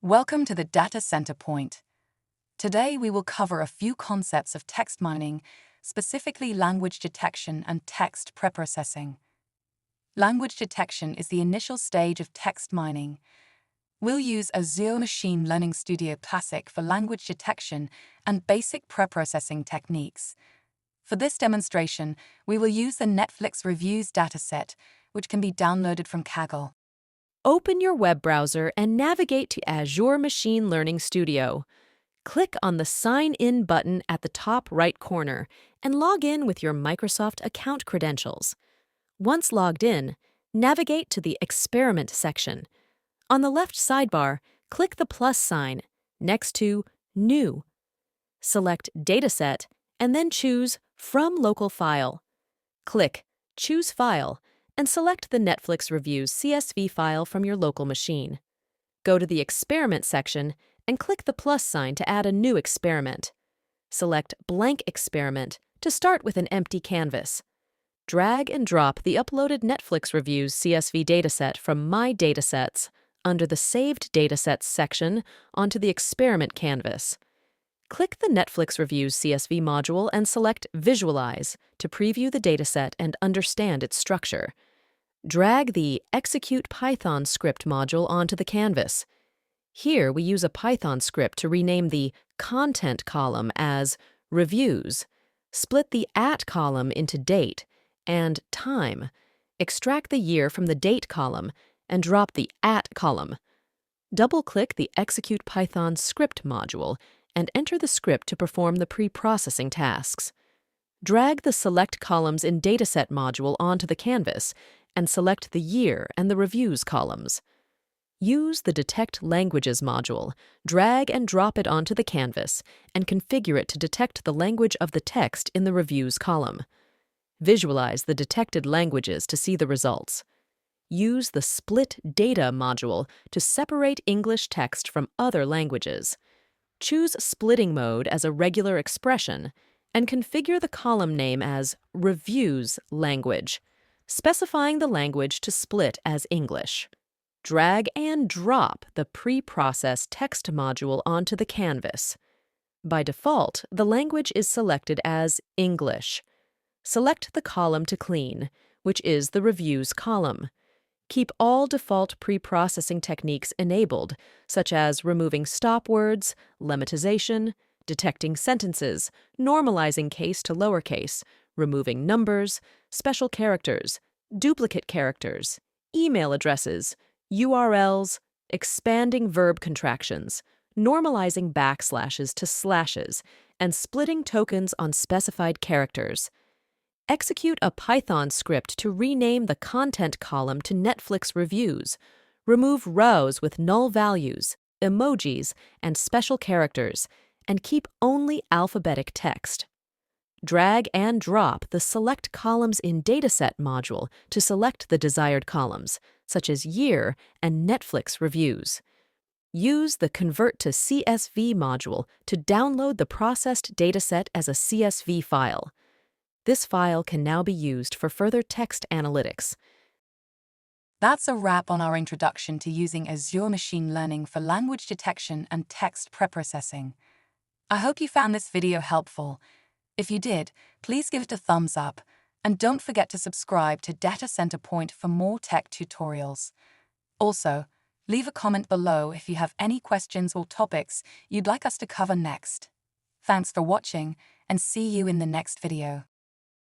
Welcome to the Data Center Point. Today we will cover a few concepts of text mining, specifically language detection and text preprocessing. Language detection is the initial stage of text mining. We'll use Azure Machine Learning Studio Classic for language detection and basic preprocessing techniques. For this demonstration, we will use the Netflix Reviews dataset, which can be downloaded from Kaggle. Open your web browser and navigate to Azure Machine Learning Studio. Click on the Sign In button at the top right corner and log in with your Microsoft account credentials. Once logged in, navigate to the Experiment section. On the left sidebar, click the plus sign next to New. Select Dataset and then choose From Local File. Click Choose File and select the Netflix Reviews CSV file from your local machine. Go to the Experiment section and click the plus sign to add a new experiment. Select Blank Experiment to start with an empty canvas. Drag and drop the uploaded Netflix Reviews CSV dataset from My Datasets under the Saved Datasets section onto the experiment canvas. Click the Netflix Reviews CSV module and select Visualize to preview the dataset and understand its structure. Drag the Execute Python script module onto the canvas. Here we use a Python script to rename the Content column as Reviews, split the At column into Date and Time, extract the year from the Date column, and drop the At column. Double-click the Execute Python script module and enter the script to perform the pre-processing tasks. Drag the Select Columns in Dataset module onto the canvas and select the year and the reviews columns. Use the Detect Languages module, drag and drop it onto the canvas, and configure it to detect the language of the text in the reviews column. Visualize the detected languages to see the results. Use the Split Data module to separate English text from other languages. Choose splitting mode as a regular expression and configure the column name as Reviews Language, specifying the language to split as English. Drag and drop the pre-processed text module onto the canvas. By default, the language is selected as English. Select the column to clean, which is the Reviews column. Keep all default pre-processing techniques enabled, such as removing stop words, lemmatization, detecting sentences, normalizing case to lowercase, removing numbers, special characters, duplicate characters, email addresses, URLs, expanding verb contractions, normalizing backslashes to slashes, and splitting tokens on specified characters. Execute a Python script to rename the Content column to Netflix Reviews. Remove rows with null values, emojis, and special characters, and keep only alphabetic text. Drag and drop the Select Columns in Dataset module to select the desired columns, such as Year and Netflix Reviews. Use the Convert to CSV module to download the processed dataset as a CSV file. This file can now be used for further text analytics. That's a wrap on our introduction to using Azure Machine Learning for language detection and text preprocessing. I hope you found this video helpful. If you did, please give it a thumbs up, and don't forget to subscribe to Data Center Point for more tech tutorials. Also, leave a comment below if you have any questions or topics you'd like us to cover next. Thanks for watching, and see you in the next video.